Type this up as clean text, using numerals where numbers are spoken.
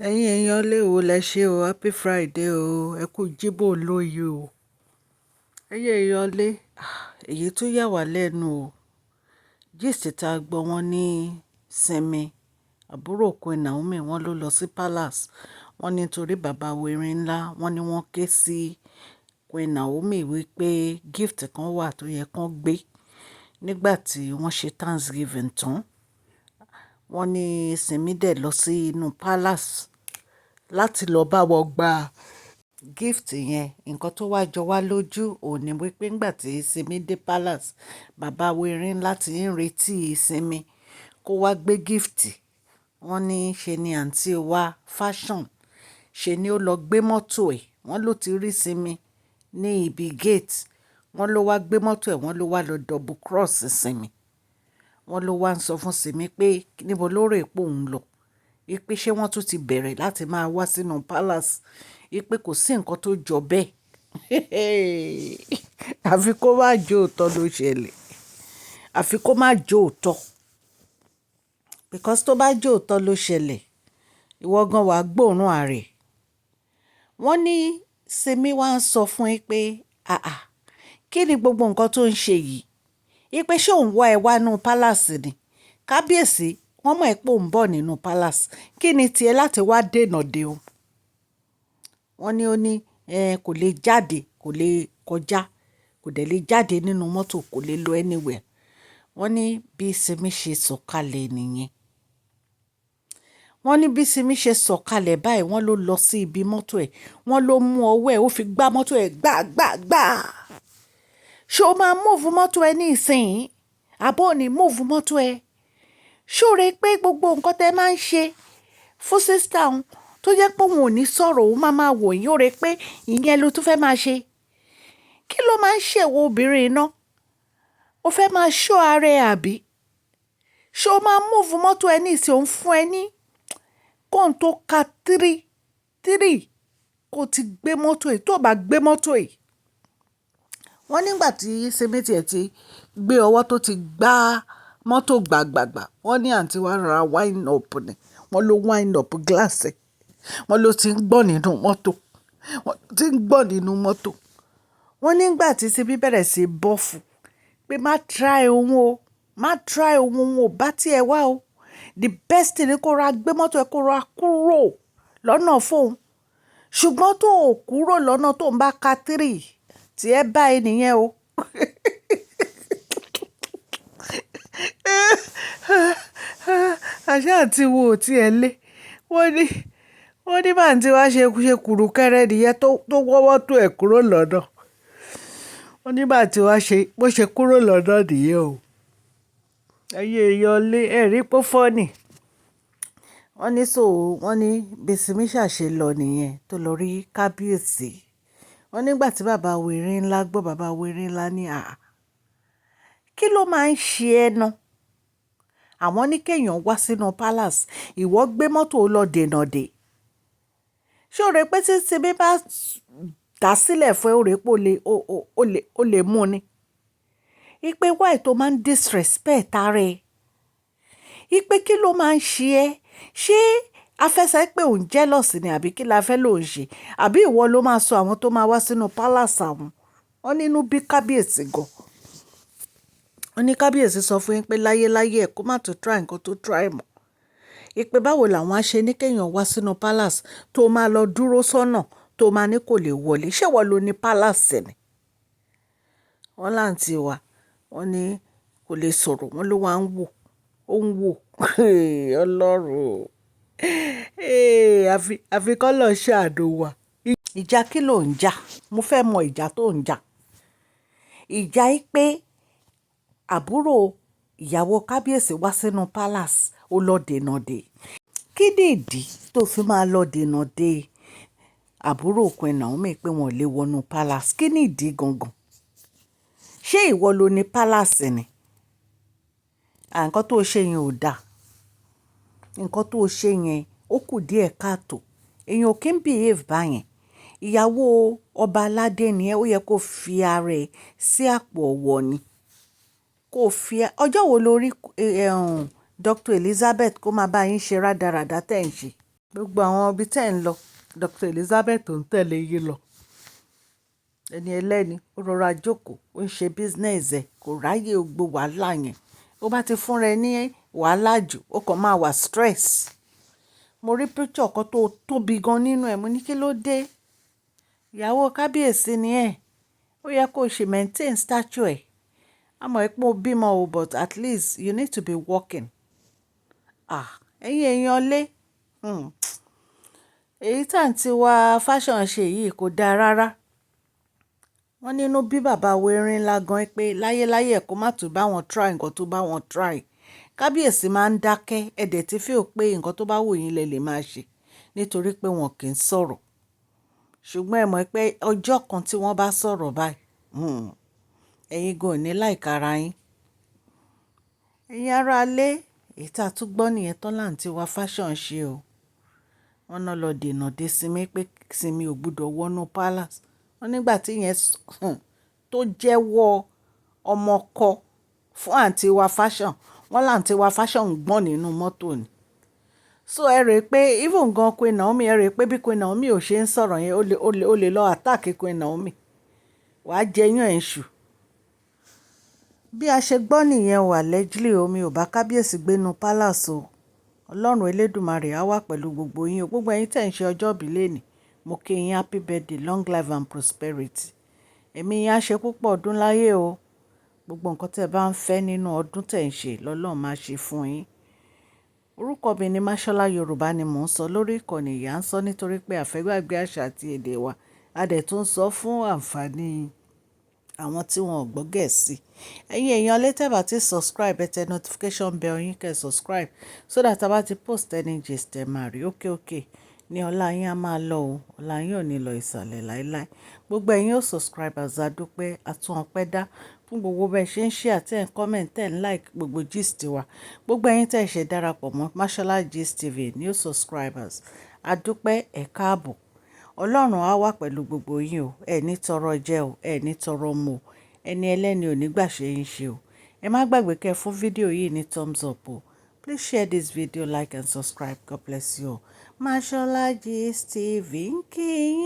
ẹ̀yin èèyàn lè wò lẹ ṣe o happy friday o ẹ kú jíbò lóye o ẹ̀yin èèyàn lé èyí tó yà wá lẹ́nu o gist tá a gbọ́ wọn ní Simi àbúrò Queen Naomi wọn ló lọ sí palace wọn nítorí bàbá wẹ̀rin ńlá wọn ni wọ́n ké sí Queen Naomi wípé gift kan wà tó yẹ kán gbé nígbà tí wọ́n ṣe thanksgiving tán wọ́n ní Simi dẹ̀ lọ sí inú palace láti lọ bá wọn gba gift yẹn nǹkan tó wá jọ wá lójú òun ni wípé ńgbà tí Simi dé palace bàbá wẹ̀rin láti ń retí Simi kó wá gbé gift wọ́n ní ṣe ni àǹtí wa fashion ṣe ni ó lọ gbé mọ́tò ẹ̀ wọ́n ló ti rí Simi ní ibi gate wọ́n ló wá gbé mọ́tò ẹ̀ wọ́n ló wá lọ double cross Simi wọ́n ló wá ń sọ fún Simi pé níbo ló rè pò ń lọ ipe ṣé wọ́n tún ti bẹ̀rẹ̀ láti máa wá sínú palace ipe kò sí nǹkan tó jọ bẹ́ẹ̀ àfi kó má jó òótọ́ ló ṣẹlẹ̀ àfi kó má jó òótọ́ because tó bá jó òótọ́ ló ṣẹlẹ̀ ìwọ gan wàá gbóòórùn ààrẹ wọ́n ní Simi wá ń sọ fún yín pé kí ni gbogbo nǹkan tó ń ṣe yìí ipe ṣé òun wá ẹ wá nú palace ni kábíyèsí wọ́n mọ̀ ẹ́ pé òun bọ̀ nínú palace kí ni tiẹ̀ láti wá dènà de o wọ́n ní ó ní kò lè jáde kò lè kọjá kò dẹ̀ lè jáde nínú mọ́tò kò lè lọ anywhere wọ́n ní bí Simi ṣe sọ̀kalẹ̀ nìyẹn wọ́n ní bí Simi ṣe sọ̀kalẹ̀ báyìí wọ́n ló lọ sí ibi mọ́tò ẹ̀ wọ́n ló mú ọwọ́ ẹ̀ ó fi gbá mọ́tò ẹ̀ gbàgbàgbà ṣé o máa múùfù mọ́tò ẹ ní ìsìn àbọ̀ ní múùfù mọ́tò ẹ ṣóre pé gbogbo nǹkan tẹ́ máa ń ṣe fún sísítà òun tó jẹ́ pé òun ò ní sọ̀rọ̀ òun máa wò yín ó re pé ìyẹn ló tún fẹ́ máa ṣe kí ló máa ń ṣèwọ obìnrin náà ó fẹ́ máa ṣọ́ ara ẹ àbí ṣé o máa múùfù mọ́tò ẹ ní ìsìn òun fún ẹ ní kóun tó ka tírì kó ti gbé mọ́tò ẹ tó bá gbé mọ́tò ẹ wọ́n nígbà tí Simi tiẹ̀ ti gbé ọwọ́ tó ti gbá mọ́tò gbàgbàgbà wọ́n ní àǹtí wa ra wine up ni wọ́n ló wine up glass ẹ̀ wọ́n ló ti ń gbọ́ nínú mọ́tò wọ́n ti ń gbọ́ nínú mọ́tò wọ́n nígbà tí Simi bẹ̀rẹ̀ sí bọ́fù pé má try òun o má try òun ò bá tiẹ̀ wá o the best thing ni kó ra gbé mọ́tò ẹ̀ kó ra kúrò lọ́nà fóun ṣùgbọ́n tó o kúrò lọ́nà tó ń bá ka tírì tí ẹ bá ẹ nìyẹn o àṣà àti wo ò tiẹ̀ lé wọ́n ní bá ń tí wàá ṣe kùrù kẹ́rẹ́ nìyẹn tó wọ́wọ́ tó ẹ̀ kúrò lọ́nà wọ́n ní bá tí wàá ṣe bó ṣe kúrò lọ́nà nìyẹn o ẹ̀yin èèyàn lé ẹ̀rí pọ́ fọ́ọ̀nì wọ́n ní wọ́n ní bí Simi ṣàṣe lọ nìyẹn tó lọ rí kábíyèsí wọ́n nígbà tí bàbá wẹ̀rin ńlá gbọ́ bàbá wẹ̀rin ńlá ní kí ló máa ń ṣe ẹ́ ná àwọn ní kéèyàn wá sínú palace ìwọ gbé mọ́tò lọ dènà dè ṣé o rẹ pé tí Simi bá dá sílẹ̀ fún ẹ o rẹ pé o lè mú ni ipe wáì tó máa ń disrespect ara ẹ ipe kí ló máa ń ṣe ẹ́ ṣé afẹ́sẹ́ pé òun jealous ni àbí kí la fẹ́ lòun ṣe àbí ìwọ ló máa sọ àwọn tó máa wá sínú palace àwọn wọn nínú bí kábíyèsí gan wọn ní kábíyèsí sọ fún yín pé láyéláyé ẹ kó má tó try nǹkan tó try mọ́ ìpè báwo làwọn á ṣe ní kéèyàn wá sínú palace tó máa lọ dúró sọ́nà tó máa ní kò lè wọlé ṣé wọ́n ló ní palace ni wọ́n láǹtí wa wọ́n ní kò lè sọ̀rọ̀ wọ́n ló wá ń wò ó ń wò ọlọ́run àfi kọ́ lọ ṣàánú wa. ìjà kí ló ń jà mo fẹ́ mọ ìjà tó ń jà ìjà yìí pé àbúrò ìyàwó kábíyèsí wá sínú palace ó lọ dènà dè kí ni ìdí tó fi máa lọ dènà dè àbúrò Queen Naomi pé wọn ò lè wọnú palace kí ni ìdí gangan ṣé ìwọ ló ní palace ni nǹkan tó ṣe yẹn ò dáa nǹkan tó ṣe yẹn ó kù díẹ̀ káàtó èèyàn kì í behave báyẹn ìyàwó ọba aládé ni ẹ ó yẹ kó fi ara ẹ sí àpò ọ̀wọ̀ ni kó fi ọjọ́ wo lórí Dr. Elizabeth kó máa bá yín ṣe rádaràdá tẹ̀ ń ṣe gbogbo àwọn ibi tẹ́ ń lọ Dr. Elizabeth tó ń tẹ̀lé yín lọ ẹni ẹlẹ́ni ó rọra jókòó ó ń ṣe business ẹ̀ kò ráyè gbogbo wàhálà yẹn ó bá ti fúnra ẹ ní wàhálà jù ó kàn máa wà stress mo rí picture kan tó tóbi gan nínú ẹ̀ mo ní kí ló dé ìyàwó kábíyèsí ni ẹ̀ ó yẹ kó o ṣe maintain statue ẹ̀ àmọ́ ẹ pé ó bímọ o but at least you need to be working ẹ̀yin èèyàn lé èyí tá à ń tiwa fashion ṣe yìí kò dáa rárá wọ́n nínú bí bàbá wo Erin ńlá gan pé láyéláyé ẹ̀ kó má tún bá wọn try nǹkan tó bá wọn try kábíyèsí máa ń dákẹ́ ẹ̀dẹ̀ tí fi ò pé nǹkan tó bá wù yín lẹ lè máa ṣe nítorí pé wọn kì í sọ̀rọ̀ ṣùgbọ́n ẹ mọ̀ pé ọjọ́ kan tí wọ́n bá sọ̀rọ̀ báyìí ẹ̀yin gan ò ní láìka ara yín ẹ̀yin ará ilé èyí tá a tún gbọ́ nìyẹn tán là ń tiwa fashion ṣe o wọ́n náà lọ dènà dé Simi pé Simi ò gbúdọ̀ wọnú palace wọ́n nígbà tí yẹn tó jẹ́wọ́ ọmọkọ fún àǹtí wa fashion wọ́n láǹtí wa fashion ń gbọ́n nínú mọ́tò ni so ẹ rè pé even gan Queen Naomi ẹ rè pé bí Queen Naomi ò ṣe ń sọ̀rọ̀ yẹn ó lè lọ attack Queen Naomi wàá jẹyàn ẹ̀ ṣù bí a ṣe gbọ́ nìyẹn wà lẹ́jìlì omi ò bá kábíyèsí gbénu palace o ọlọ́run elédùmarè á wà pẹ̀lú gbogbo yín o gbogbo ẹ̀yin tẹ̀ ń ṣe ọjọ́ ìbí lẹ́nìí mo kí yín happy birthday long life and prosperity ẹ̀mí yín á ṣe púpọ̀ ọdún láyé o gbogbo nǹkan tẹ́ bá ń fẹ́ nínú ọdún tẹ̀ ń ṣe lọ́lọ́run máa ṣe fún yín orúkọ mi ní Máṣọ́lá Yorùbá ni mò ń sọ lórí ìkànnì ìyá ń sọ nítorí pé àfẹ́gbàgbé àṣà àti èdè wa a dẹ̀ tún sọ fún àǹfààní àwọn tí wọn ò gbọ́ Gẹ̀ẹ́sì ẹ̀yin èèyàn létẹ́bà tí subscribe ẹ tẹ notification bell yín kẹ́ subscribe so that a bá ti post any gist ẹ máa rí ókè ní ọlá yín á máa lọ o ọlá yín ò ní lọ ìsàlẹ̀ láéláé gbogbo ẹ̀yin ò subscribers àdúpẹ́ àtún ọpẹ́ dá fún gbogbo bẹ́ẹ̀ ṣe ń share tẹ́ ń comment tẹ́ ń like gbogbo gist wa gbogbo ẹ̀yin tẹ́ ṣe darapọ̀ mọ́ Mashola Gist TV new subscribers àdúpẹ́ ẹ káàbọ̀ ọlọ́run á wà pẹ̀lú gbogbo yín o ẹ ní tọrọ jẹ o ẹ ní tọrọ mu o ẹni ẹlẹ́ni ò ní gbà ṣe yín ṣe o ẹ má gbàgbé kẹ́ fún fídíò yìí ní thumbs up o please share this video like and subscribe God bless you all Mashola Gist TV ń kí yín.